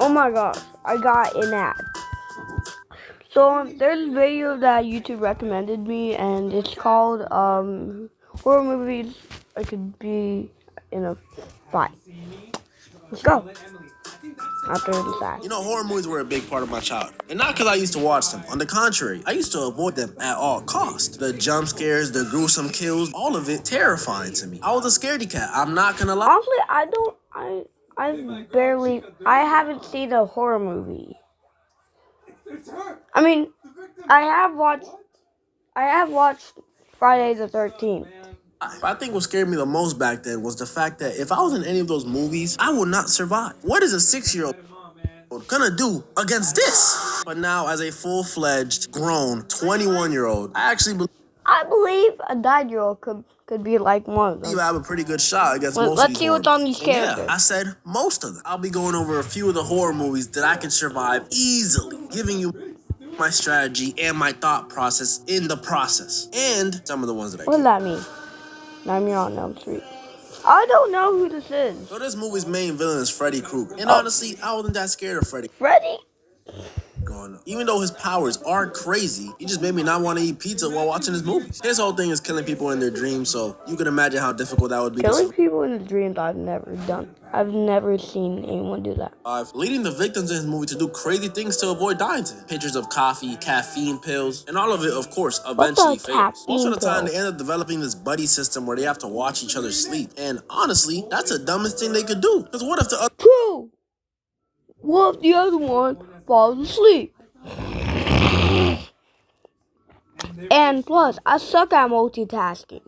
Oh my gosh, I got an ad. So there's a video that YouTube recommended me, and it's called horror movies I could be in a fight. Let's go. After this ad. You know, horror movies were a big part of my childhood. And not because I used to watch them. On the contrary, I used to avoid them at all costs. The jump scares, the gruesome kills, all of it terrifying to me. I was a scaredy cat. I'm not gonna lie. Honestly, I haven't seen a horror movie. I mean, I have watched Friday the 13th. But I think what scared me the most back then was the fact that if I was in any of those movies, I would not survive. What is a 6-year-old gonna do against this? But now, as a full-fledged, grown 21-year-old, I believe a 9-year-old could be like one of them. I have a pretty good shot against most of these. Let's see what's on these characters. Yeah, I said most of them. I'll be going over a few of the horror movies that I can survive easily, giving you my strategy and my thought process in the process, and some of the ones that I What does that mean? Nightmare on Elm Street. I don't know who this is. So this movie's main villain is Freddy Krueger. And honestly, I wasn't that scared of Freddy. Freddy? Even though his powers are crazy, he just made me not want to eat pizza while watching his movies. His whole thing is killing people in their dreams, so you can imagine how difficult that would be. Killing people in their dreams, I've never done. I've never seen anyone do that. Leading the victims in his movie to do crazy things to avoid dying to him. Pictures of coffee, caffeine pills, and all of it, of course, eventually fails. Most of the time, they end up developing this buddy system where they have to watch each other sleep. And honestly, that's the dumbest thing they could do. Because what if the other... True! What if the other one falls asleep? And plus, I suck at multitasking.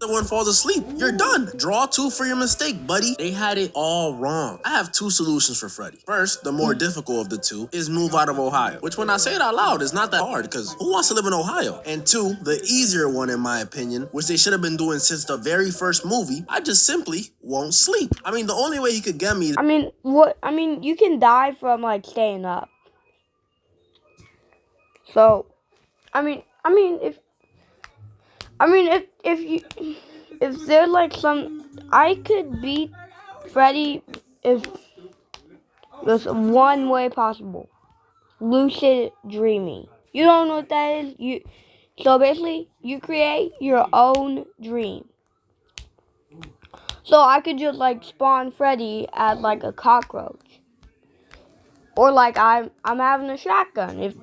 The one falls asleep, you're done. Draw 2 for your mistake, buddy. They had it all wrong. I have 2 solutions for Freddy. First, the more difficult of the 2 is move out of Ohio, which when I say it out loud, is not that hard because who wants to live in Ohio? And 2, the easier one in my opinion, which they should have been doing since the very first movie, I just simply won't sleep. I mean, the only way he could get me... you can die from like staying up. So, if there's like some, I could beat Freddy if there's one way possible. Lucid dreaming. You don't know what that is? So basically, you create your own dream. So I could just like spawn Freddy as like a cockroach. Or like I'm having a shotgun.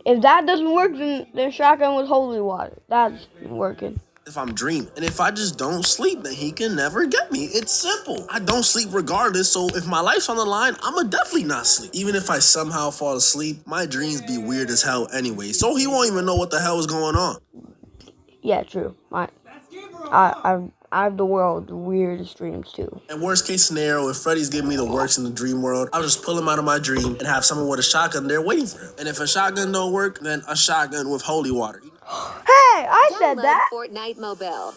If that doesn't work, then shotgun with holy water. That's working. If I'm dreaming. And if I just don't sleep, then he can never get me. It's simple. I don't sleep regardless, so if my life's on the line, I'ma definitely not sleep. Even if I somehow fall asleep, my dreams be weird as hell anyway, so he won't even know what the hell is going on. Yeah, true. I have the world's weirdest dreams too. And worst case scenario, if Freddy's giving me the works in the dream world, I'll just pull him out of my dream and have someone with a shotgun there waiting for him. And if a shotgun don't work, then a shotgun with holy water. Hey, I said that. Fortnite Mobile.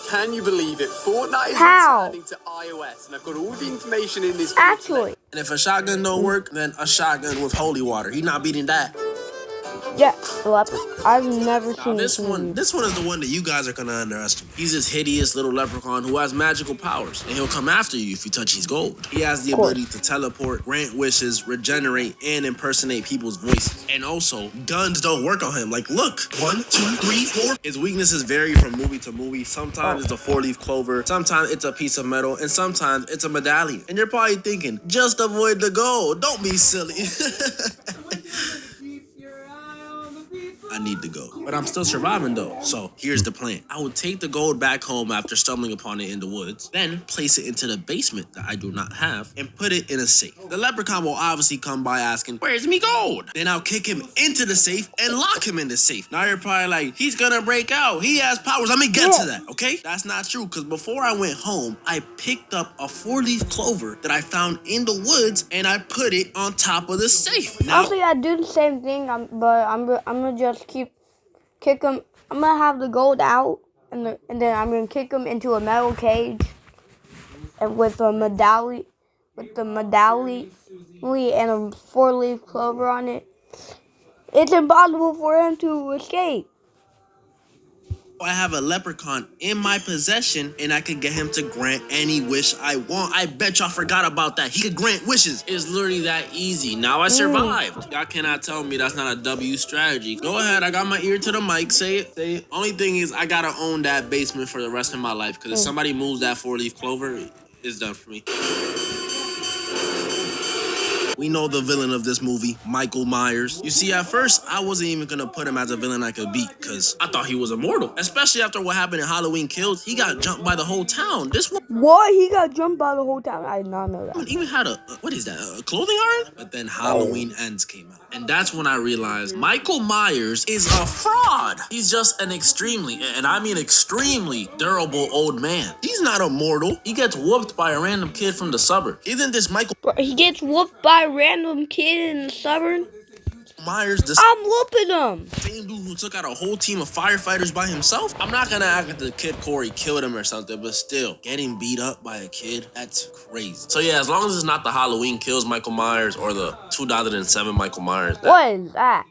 Can you believe it? Fortnite is returning to iOS, and I've got all the information in this video. Actually. And if a shotgun don't work, then a shotgun with holy water. He not beating that. Yeah, I've never seen this one. This one is the one that you guys are gonna underestimate. He's this hideous little leprechaun who has magical powers, and he'll come after you if you touch his gold. He has the ability to teleport, grant wishes, regenerate, and impersonate people's voices. And also, guns don't work on him. Like, look, 1, 2, 3, 4. His weaknesses vary from movie to movie. Sometimes it's a 4-leaf clover, sometimes it's a piece of metal, and sometimes it's a medallion. And you're probably thinking, just avoid the gold. Don't be silly. I need the gold. But I'm still surviving though, so here's the plan. I would take the gold back home after stumbling upon it in the woods, then place it into the basement that I do not have, and put it in a safe. The leprechaun will obviously come by asking, where's me gold? Then I'll kick him into the safe and lock him in the safe. Now you're probably like, he's gonna break out. He has powers. Let me get to that, okay? That's not true, because before I went home, I picked up a 4-leaf clover that I found in the woods, and I put it on top of the safe. Now, honestly, I do the same thing, but I'm gonna just kick him. I'm gonna have the gold out, and then I'm gonna kick him into a metal cage, and with a medallion, and a 4-leaf clover on it. It's impossible for him to escape. I have a leprechaun in my possession and I could get him to grant any wish I want. I bet y'all forgot about that. He could grant wishes. It's literally that easy. Now I survived. Y'all cannot tell me that's not a W strategy. Go ahead, I got my ear to the mic. Say it. Say it. Only thing is I gotta own that basement for the rest of my life because if somebody moves that 4-leaf clover, it's done for me. We know the villain of this movie, Michael Myers. You see, at first, I wasn't even gonna put him as a villain I could beat, because I thought he was immortal. Especially after what happened in Halloween Kills, he got jumped by the whole town. This one What? He got jumped by the whole town? I did not know that. even had what is that, a clothing iron? But then Halloween Ends came out. And that's when I realized Michael Myers is a fraud. He's just an extremely, and I mean extremely, durable old man. He's not immortal. He gets whooped by a random kid from the suburb. Isn't this Michael He gets whooped by a random kid in the suburb? Myers the I'm whooping him. same dude who took out a whole team of firefighters by himself? I'm not gonna act like the kid Corey killed him or something, but still, getting beat up by a kid, that's crazy. So yeah, as long as it's not the Halloween Kills Michael Myers or the 2007 Michael Myers, What is that?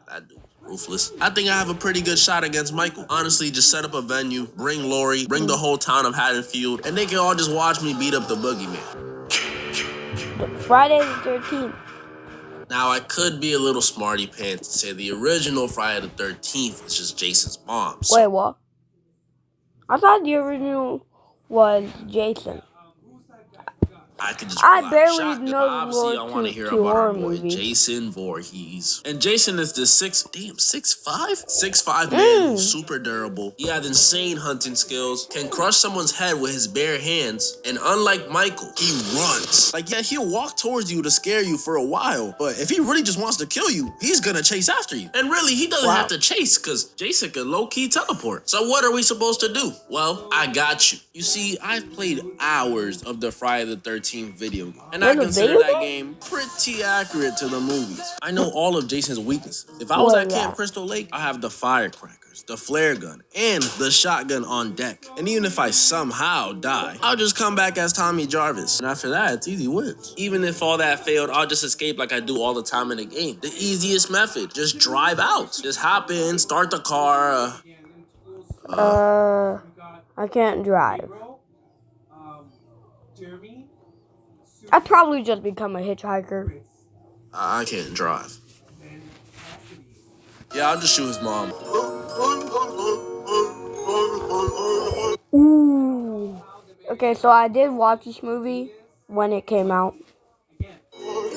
that dude ruthless. I think I have a pretty good shot against Michael. Honestly, just set up a venue, bring Lori, bring the whole town of Haddonfield, and they can all just watch me beat up the boogeyman. Friday the 13th. Now, I could be a little smarty pants and say the original Friday the 13th is just Jason's mom. So Wait, what? I thought the original was Jason. I could just I pull out a barely shotgun, know but obviously, I want to hear two about our horror boy movies. Jason Voorhees. And Jason is the 6'5" man who's super durable. He has insane hunting skills, can crush someone's head with his bare hands, and unlike Michael, he runs. Like, yeah, he'll walk towards you to scare you for a while, but if he really just wants to kill you, he's gonna chase after you. And really, he doesn't have to chase, because Jason can low-key teleport. So what are we supposed to do? Well, I got you. You see, I've played hours of the Friday the 13th video game, and I consider that game pretty accurate to the movies. I know all of Jason's weaknesses. If I was at Camp Crystal Lake, I have the firecrackers, the flare gun, and the shotgun on deck. And even if I somehow die, I'll just come back as Tommy Jarvis. And after that, it's easy wins. Even if all that failed, I'll just escape like I do all the time in the game. The easiest method, just drive out. Just hop in, start the car. I can't drive. I'd probably just become a hitchhiker. I can't drive. Yeah, I'll just shoot his mom. Ooh. Okay, so I did watch this movie when it came out.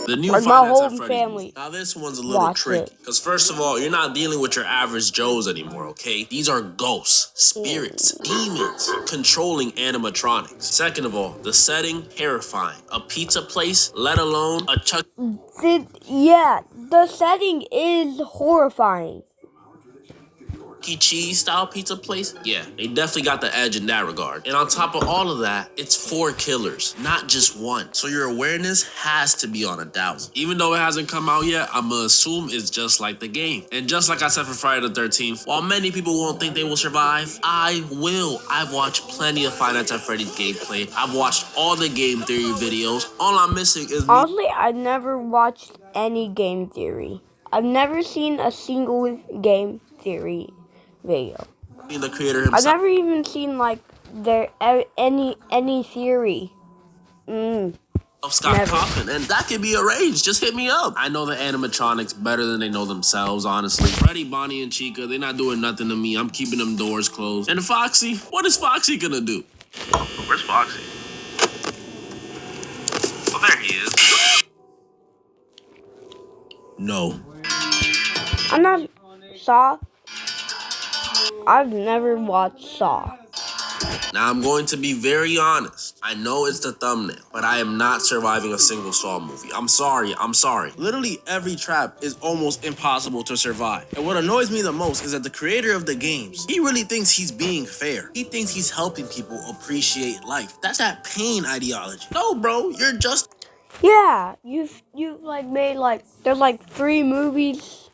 The new Like, Five my Nights whole at Freddy's family movie. Now this one's a little watched tricky. it. Because first of all, you're not dealing with your average Joes anymore, okay? These are ghosts, spirits, demons, controlling animatronics. Second of all, the setting, terrifying. A pizza place, let alone a Chuck Yeah, the setting is horrifying. E. Cheese style pizza place? Yeah, they definitely got the edge in that regard. And on top of all of that, it's 4 killers, not just one. So your awareness has to be on 1,000. Even though it hasn't come out yet, I'ma assume it's just like the game. And just like I said for Friday the 13th, while many people won't think they will survive, I will. I've watched plenty of Five Nights at Freddy's gameplay. I've watched all the game theory videos. All I'm missing is me. Honestly, I've never watched any game theory. I've never seen a single game theory video. Being the creator himself. I've never even seen like any theory. Of Scott Cawthon, and that can be arranged. Just hit me up. I know the animatronics better than they know themselves, honestly. Freddy, Bonnie, and Chica, they're not doing nothing to me. I'm keeping them doors closed. And Foxy, what is Foxy gonna do? Where's Foxy? Oh, there he is. No. I'm not Saw. I've never watched Saw. Now, I'm going to be very honest. I know it's the thumbnail, but I am not surviving a single Saw movie. I'm sorry. Literally every trap is almost impossible to survive. And what annoys me the most is that the creator of the games, he really thinks he's being fair. He thinks he's helping people appreciate life. That's that pain ideology. No, bro, you're just... Yeah, you've like made like there's like 3 movies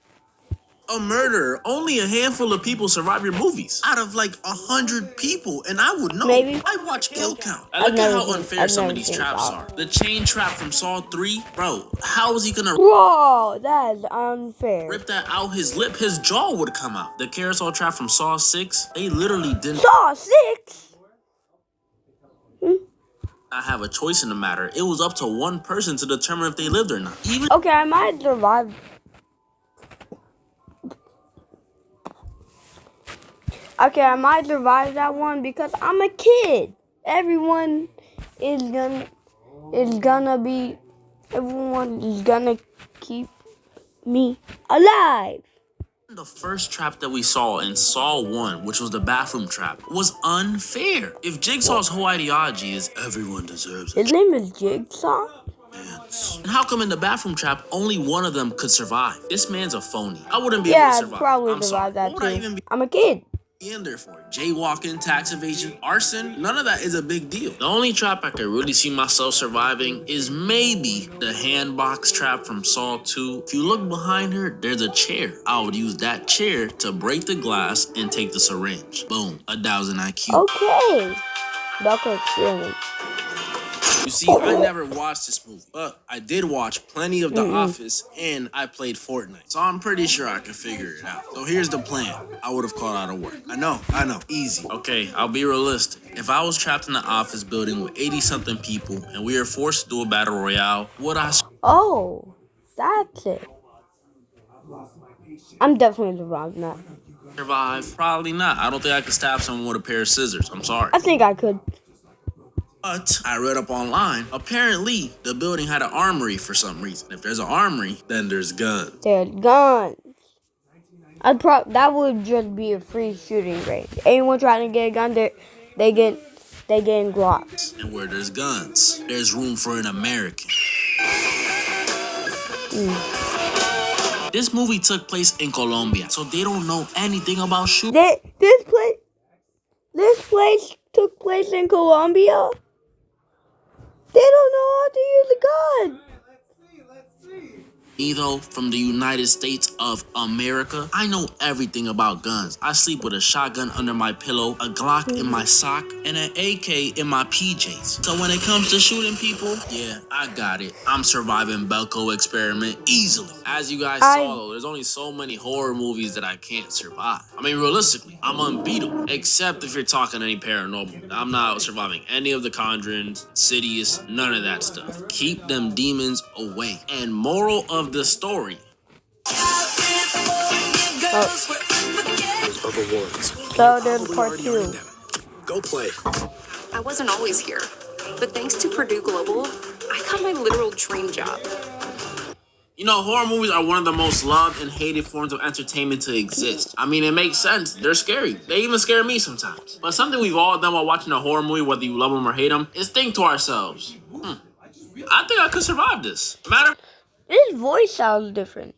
A murderer. Only a handful of people survive your movies. Out of like 100 people, and I would know. Maybe. I watch kill count. I I've look at never how seen- unfair I've some of never these seen traps Saw. are. The chain trap from Saw 3, bro. How is he gonna Whoa, that is unfair. rip that out his lip? His jaw would come out. The carousel trap from Saw 6, they literally didn't Saw 6? not have a choice in the matter. It was up to one person to determine if they lived or not. Even Okay, I might survive. Okay, I might survive that one because I'm a kid. Everyone is gonna keep me alive. the first trap that we saw in Saw 1, which was the bathroom trap, was unfair. If Jigsaw's whole ideology is everyone deserves a His name is Jigsaw? chance, and how come in the bathroom trap only one of them could survive? This man's a phony. I wouldn't be able Yeah, to I'd survive. probably I'm sorry. survive that What would I too. even I'm a kid. be in there for? Jaywalking, tax evasion, arson? None of that is a big deal. The only trap I could really see myself surviving is maybe the hand box trap from Saw 2. If you look behind her, there's a chair. I would use that chair to break the glass and take the syringe. Boom, 1,000 IQ. Okay. Buckle experiment. You see, I never watched this movie, but I did watch plenty of The Office, and I played Fortnite. So I'm pretty sure I can figure it out. So here's the plan. I would have called out of work. I know, easy. Okay, I'll be realistic. If I was trapped in the office building with 80-something people, and we were forced to do a battle royale, would I Oh, that's it. I'm definitely surviving that. survive? Probably not. I don't think I could stab someone with a pair of scissors. I'm sorry. I think I could. But I read up online, apparently the building had an armory for some reason. If there's an armory, then there's guns. There's guns. That would just be a free shooting range. Anyone trying to get a gun, they get Glocks. And where there's guns, there's room for an American. This movie took place in Colombia, so they don't know anything about shooting. This place took place in Colombia. They don't know how to use a gun. Me though, from the United States of America, I know everything about guns. I sleep with a shotgun under my pillow, a Glock in my sock, and an AK in my PJs. So when it comes to shooting people, yeah, I got it. I'm surviving Belko experiment easily. As you guys saw though, there's only so many horror movies that I can't survive. I mean, realistically, I'm unbeatable. Except if you're talking any paranormal. I'm not surviving any of the Conjurings, Insidious, none of that stuff. Keep them demons away. And moral of the story. So there's part 2. Go play. I wasn't always here, but thanks to Purdue Global, I got my literal dream job. You know, horror movies are one of the most loved and hated forms of entertainment to exist. I mean, it makes sense. They're scary. They even scare me sometimes. But something we've all done while watching a horror movie, whether you love them or hate them, is think to ourselves, I think I could survive this. Matter His voice sounds different.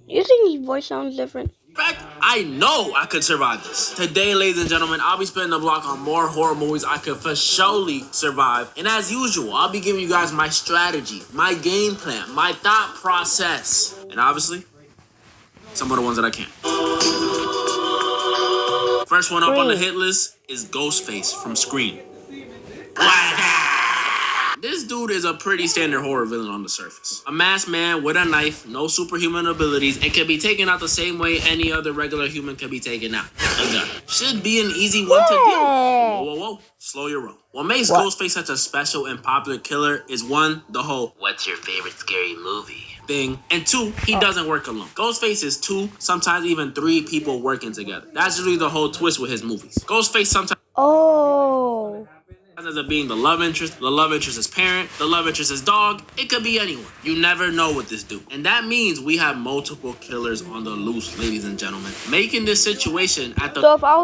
You think his voice sounds different? of fact, I know I could survive this. Today, ladies and gentlemen, I'll be spinning the block on more horror movies I could for surely survive. And as usual, I'll be giving you guys my strategy, my game plan, my thought process. And obviously, some of the ones that I can't. First one up on the hit list is Ghostface from Scream. This dude is a pretty standard horror villain on the surface. A masked man with a knife, no superhuman abilities, and can be taken out the same way any other regular human can be taken out. A gun. Should be an easy one to deal with. Whoa. Slow your roll. What makes Ghostface such a special and popular killer is one, the whole "what's your favorite scary movie" thing, and two, he doesn't work alone. Ghostface is 2, sometimes even 3 people working together. That's usually the whole twist with his movies. Ghostface sometimes ends up being the love interest's parent, the love interest's dog. It could be anyone. You never know with this dude. And that means we have multiple killers on the loose, ladies and gentlemen. Making this situation at the... So if I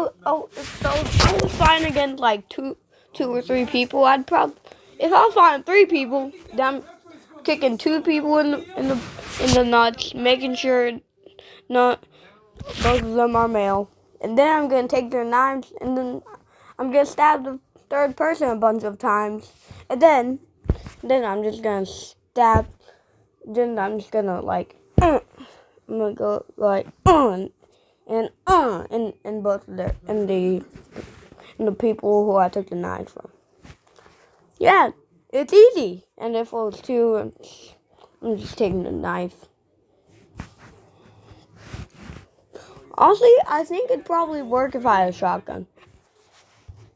was fighting against like two or 3 people, if I was fighting 3 people, then I'm kicking 2 people in the nuts, making sure not both of them are male. And then I'm gonna take their knives and then I'm gonna stab the 3rd person a bunch of times, and then I'm just gonna stab. Then I'm just gonna like I'm gonna go like and both of the people who I took the knife from. Yeah, it's easy. And if it was two, I'm just taking the knife. Honestly, I think it'd probably work if I had a shotgun.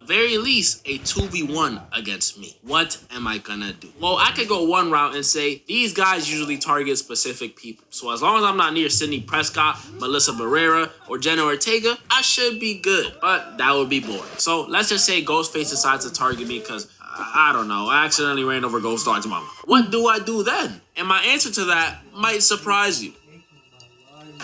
Very least a 2v1 against me. What am I gonna do? Well, I could go one route and say these guys usually target specific people. So as long as I'm not near Sidney Prescott, Melissa Barrera, or Jenna Ortega, I should be good. But that would be boring. So let's just say Ghostface decides to target me because I don't know, I accidentally ran over Ghost Dog's mama. What do I do then? And my answer to that might surprise you.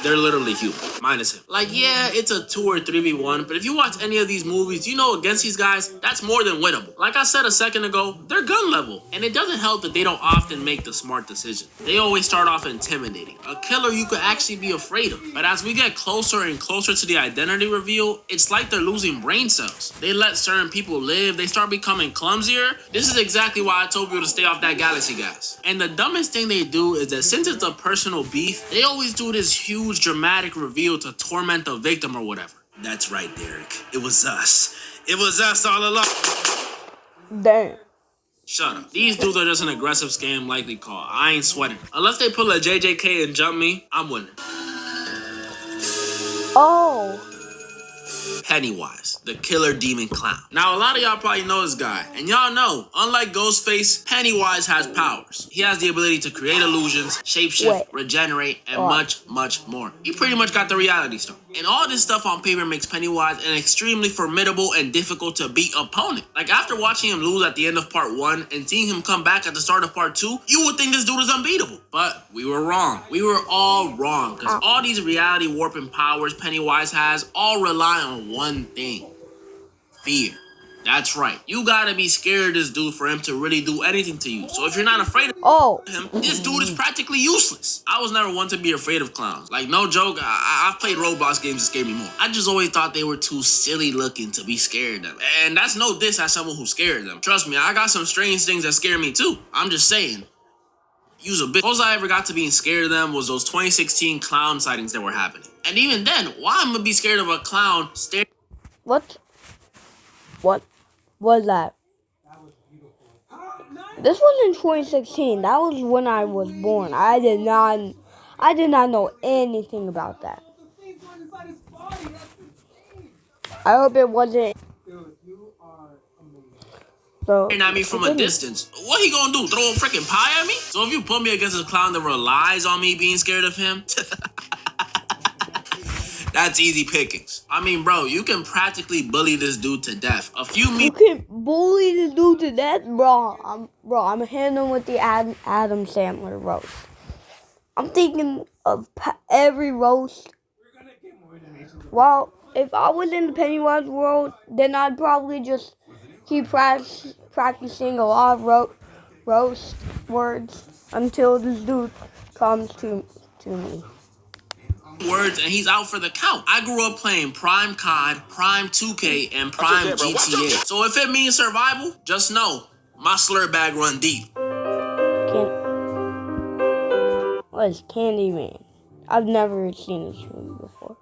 They're literally human, minus him. Like, yeah, it's a 2 or 3v1, but if you watch any of these movies, you know against these guys, that's more than winnable. Like I said a second ago, they're gun level, and it doesn't help that they don't often make the smart decision. They always start off intimidating. A killer you could actually be afraid of. But as we get closer and closer to the identity reveal, it's like they're losing brain cells. They let certain people live, they start becoming clumsier. This is exactly why I told you to stay off that galaxy gas. And the dumbest thing they do is that since it's a personal beef, they always do this huge dramatic reveal to torment the victim or whatever. That's right, Derek. It was us. It was us all along. Damn. Shut up. These dudes are just an aggressive scam likely call. I ain't sweating. Unless they pull a JJK and jump me, I'm winning. Oh. Pennywise, the killer demon clown. Now, a lot of y'all probably know this guy, and y'all know, unlike Ghostface, Pennywise has powers. He has the ability to create illusions, shapeshift, regenerate, and much, much more. He pretty much got the reality stone. And all this stuff on paper makes Pennywise an extremely formidable and difficult to beat opponent. Like, after watching him lose at the end of part 1 and seeing him come back at the start of part 2, you would think this dude is unbeatable. But we were wrong. We were all wrong, because all these reality warping powers Pennywise has all rely on one thing: fear. That's right. You gotta be scared of this dude for him to really do anything to you. So if you're not afraid of him, this dude is practically useless. I was never one to be afraid of clowns. Like, no joke, I've played Roblox games that scared me more. I just always thought they were too silly looking to be scared of them. And that's no diss as someone who scared them. Trust me, I got some strange things that scare me too. I'm just saying. Use a bit. Most I ever got to being scared of them was those 2016 clown sightings that were happening. And even then, why am I gonna be scared of a clown staring? What was that? This was in 2016. That was when I was born. I did not know anything about that. I hope it wasn't. So, at me from a distance. What he gonna do? Throw a freaking pie at me? So if you put me against a clown that relies on me being scared of him, that's easy pickings. I mean, bro, you can practically bully this dude to death. You can bully this dude to death, bro. I'm hitting him with the Adam Sandler roast. I'm thinking of every roast. Well, if I was in the Pennywise world, then I'd probably just keep practicing a lot of roast words until this dude comes to me. Words and he's out for the count. I grew up playing Prime COD, Prime 2K, and Prime GTA. So if it means survival, just know my slur bag run deep. What is Candyman? I've never seen this movie before.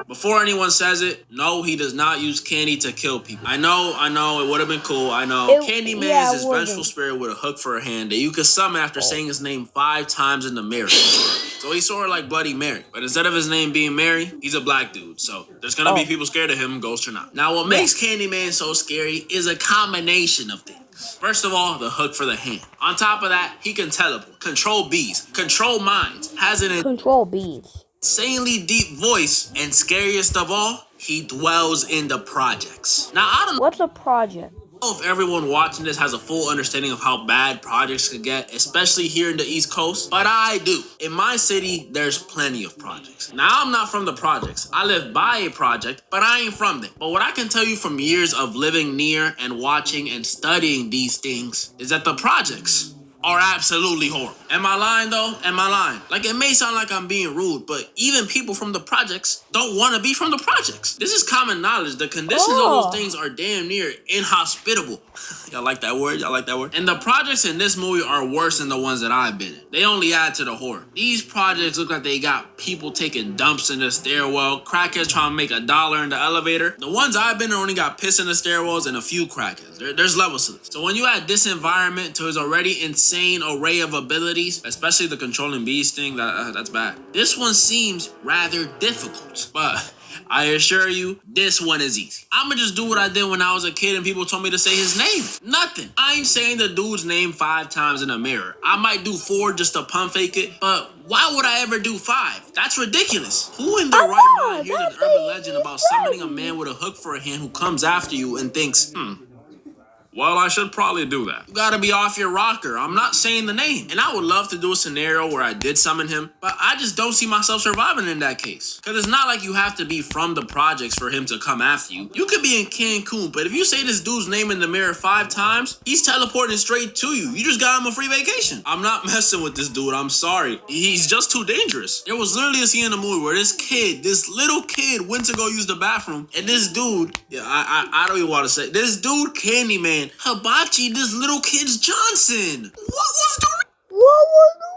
Before anyone says it, no, he does not use candy to kill people. I know, it would have been cool. I know. Candyman is his vengeful spirit with a hook for a hand that you can summon after saying his name 5 times in the mirror. So he's sort of like Bloody Mary. But instead of his name being Mary, he's a black dude. So there's going to be people scared of him, ghost or not. Now, what makes Candyman so scary is a combination of things. First of all, the hook for the hand. On top of that, he can teleport, control bees, control minds, has an control bees. Insanely deep voice, and scariest of all, he dwells in the projects. Now, I don't know. What's a project? know if everyone watching this has a full understanding of how bad projects could get, especially here in the East Coast, but I do. In my city, there's plenty of projects. Now, I'm not from the projects. I live by a project, but I ain't from there. But what I can tell you from years of living near and watching and studying these things is that the projects are absolutely horrible. Am I lying though? Am I lying? Like, it may sound like I'm being rude, but even people from the projects don't want to be from the projects. This is common knowledge. The conditions of those things are damn near inhospitable. Y'all like that word? Y'all like that word? And the projects in this movie are worse than the ones that I've been in. They only add to the horror. These projects look like they got people taking dumps in the stairwell, crackheads trying to make $1 in the elevator. The ones I've been in only got piss in the stairwells and a few crackheads. There's levels to this. So when you add this environment to his already insane array of abilities, especially the controlling bees thing, that's bad. This one seems rather difficult, but I assure you, this one is easy. I'ma just do what I did when I was a kid and people told me to say his name. Nothing. I ain't saying the dude's name 5 times in a mirror. I might do 4 just to pump fake it, but why would I ever do 5? That's ridiculous. Who in their right mind hears an urban legend about summoning a man with a hook for a hand who comes after you and thinks, well, I should probably do that. You gotta be off your rocker. I'm not saying the name. And I would love to do a scenario where I did summon him, but I just don't see myself surviving in that case. Because it's not like you have to be from the projects for him to come after you. You could be in Cancun, but if you say this dude's name in the mirror 5 times, he's teleporting straight to you. You just got him a free vacation. I'm not messing with this dude. I'm sorry. He's just too dangerous. There was literally a scene in the movie where this little kid went to go use the bathroom, and this dude, I don't even want to say, this dude, Candyman, Hibachi, this little kid's Johnson. What was the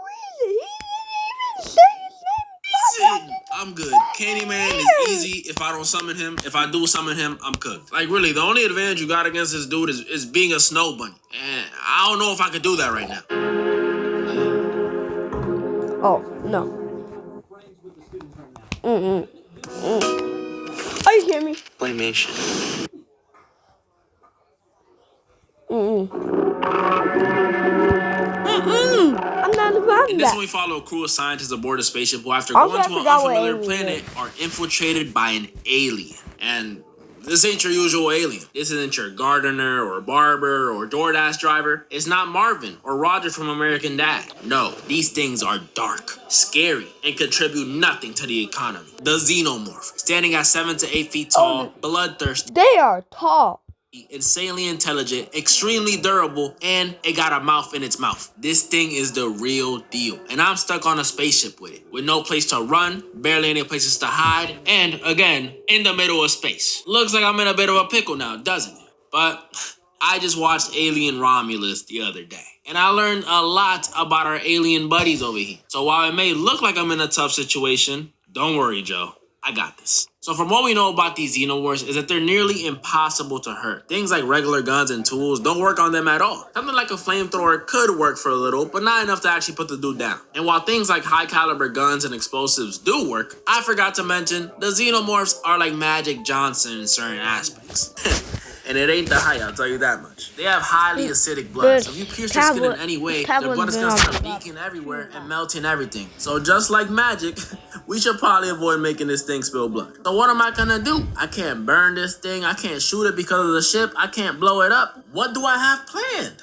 reason? He didn't even say his name. reason? I'm good. Candyman is easy if I don't summon him. If I do summon him, I'm cooked. Like, really, the only advantage you got against this dude is being a snow bunny. And I don't know if I could do that right now. Oh, no. Are you kidding me? Claymation. I'm not about In this one, we follow a crew of scientists aboard a spaceship who, after going to an unfamiliar planet, are infiltrated by an alien. And this ain't your usual alien. This isn't your gardener or barber or DoorDash driver. It's not Marvin or Roger from American Dad. No, these things are dark, scary, and contribute nothing to the economy. The Xenomorph, standing at 7 to 8 feet tall, bloodthirsty. They are tall. Insanely intelligent, extremely durable, and it got a mouth in its mouth. This thing is the real deal. And I'm stuck on a spaceship with it, with no place to run, barely any places to hide, and again, in the middle of space. Looks like I'm in a bit of a pickle now, doesn't it? But I just watched Alien Romulus the other day, and I learned a lot about our alien buddies over here. So while it may look like I'm in a tough situation, don't worry, Joe. I got this. So from what we know about these Xenomorphs is that they're nearly impossible to hurt. Things like regular guns and tools don't work on them at all. Something like a flamethrower could work for a little, but not enough to actually put the dude down. And while things like high caliber guns and explosives do work, I forgot to mention the Xenomorphs are like Magic Johnson in certain aspects. And it ain't the height, I'll tell you that much. They have highly acidic blood, so if you pierce their skin in any way, their blood is gonna start leaking everywhere and melting everything. So just like magic, we should probably avoid making this thing spill blood. So what am I gonna do? I can't burn this thing, I can't shoot it because of the ship, I can't blow it up. What do I have planned?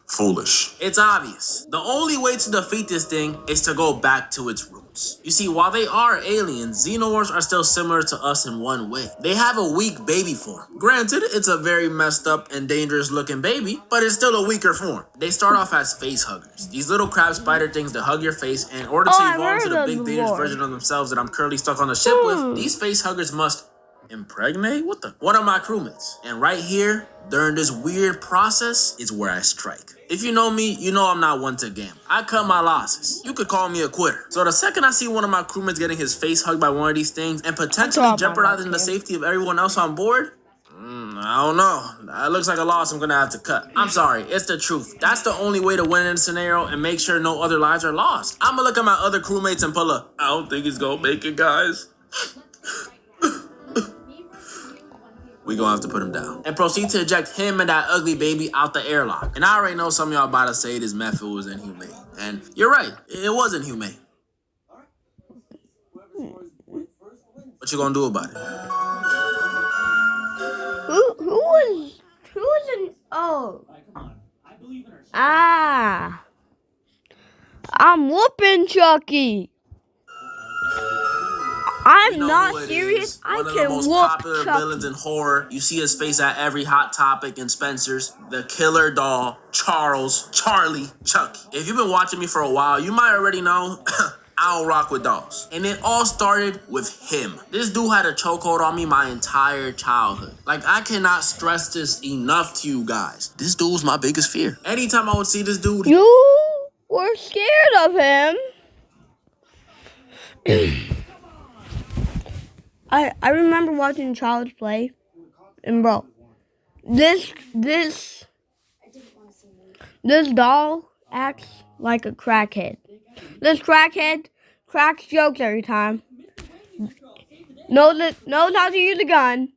Foolish. It's obvious. The only way to defeat this thing is to go back to its roots. You see, while they are aliens, Xenomorphs are still similar to us in one way. They have a weak baby form. Granted, it's a very messed up and dangerous looking baby, but it's still a weaker form. They start off as face huggers. These little crab spider things that hug your face, and in order to evolve to the big dangerous version of themselves that I'm currently stuck on the ship with, these face huggers must impregnate? One of my crewmates. And right here, during this weird process, is where I strike. If you know me, you know I'm not one to gamble. I cut my losses. You could call me a quitter. So the second I see one of my crewmates getting his face hugged by one of these things and potentially jeopardizing the safety of everyone else on board, I don't know. That looks like a loss I'm gonna have to cut. I'm sorry, it's the truth. That's the only way to win in this scenario and make sure no other lives are lost. I'm gonna look at my other crewmates and pull a, I don't think he's gonna make it, guys. We gonna have to put him down. And proceed to eject him and that ugly baby out the airlock. And I already know some of y'all about to say this method was inhumane. And you're right, it was inhumane. What you gonna do about it? Who was an, oh. I'm whooping Chucky. I I'm You know not who it serious. is. I One of the can most whoop popular Chucky. villains in horror. You see his face at every Hot Topic and Spencer's. The killer doll, Charlie, Chucky. If you've been watching me for a while, you might already know I don't rock with dolls. And it all started with him. This dude had a chokehold on me my entire childhood. Like, I cannot stress this enough to you guys. This dude was my biggest fear. Anytime I would see this dude, You were scared of him. I remember watching Child's Play, and bro, this doll acts like a crackhead. This crackhead cracks jokes every time. Knows how to use a gun.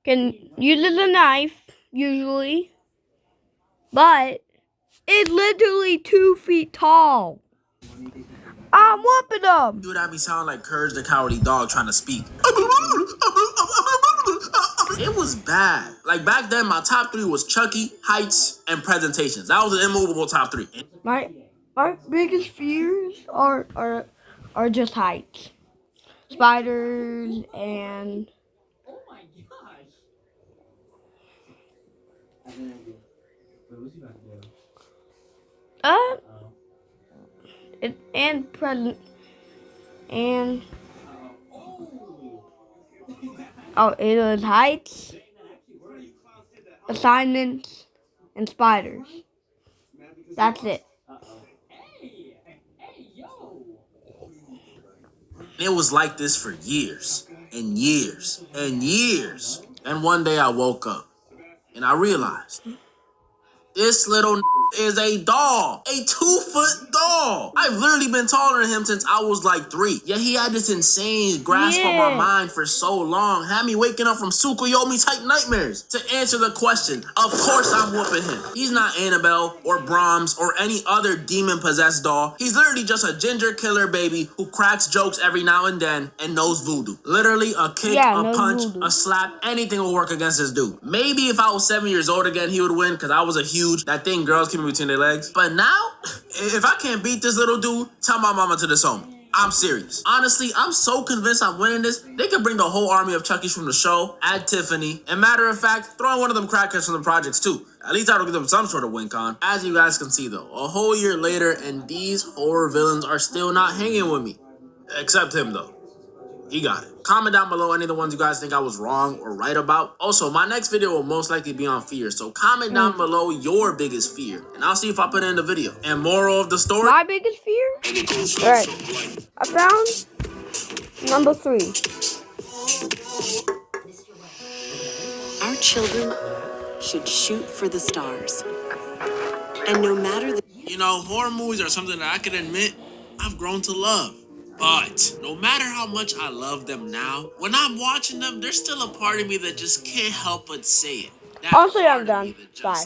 Can use a knife usually, but it's literally 2 feet tall. I'm whooping them. dude, I be sounding like Courage the Cowardly Dog trying to speak. It was bad. Like, back then, my top 3 was Chucky, Heights, and Presentations. That was an immovable top 3. My biggest fears are just heights, spiders, and and present and it was heights, assignments, and spiders. That's it. It was like this for years and years and years. And one day I woke up and I realized this little is a doll. A 2-foot doll. I've literally been taller than him since I was like 3. Yet he had this insane grasp on my mind for so long. Had me waking up from Tsukuyomi type nightmares. To answer the question, of course I'm whooping him. He's not Annabelle or Brahms or any other demon-possessed doll. He's literally just a ginger killer baby who cracks jokes every now and then and knows voodoo. Literally a kick, a punch, a slap, anything will work against this dude. Maybe if I was 7 years old again, he would win because I was a huge, that thing girls keep me between their legs. But now, if I can't beat this little dude, tell my mama to disown me. I'm serious. Honestly, I'm so convinced I'm winning this. They could bring the whole army of Chuckies from the show, add Tiffany, and matter of fact, throw in one of them crackheads from the projects too. At least that'll give them some sort of win con. As you guys can see though, a whole year later and these horror villains are still not hanging with me. Except him though. He got it. Comment down below any of the ones you guys think I was wrong or right about. Also, my next video will most likely be on fear, so comment down below your biggest fear, and I'll see if I put it in the video. And moral of the story? My biggest fear? Alright, I found number 3. Our children should shoot for the stars. And no matter the... You know, horror movies are something that I can admit I've grown to love. But no matter how much I love them now, when I'm watching them, there's still a part of me that just can't help but say it. Also, I'm done. Bye.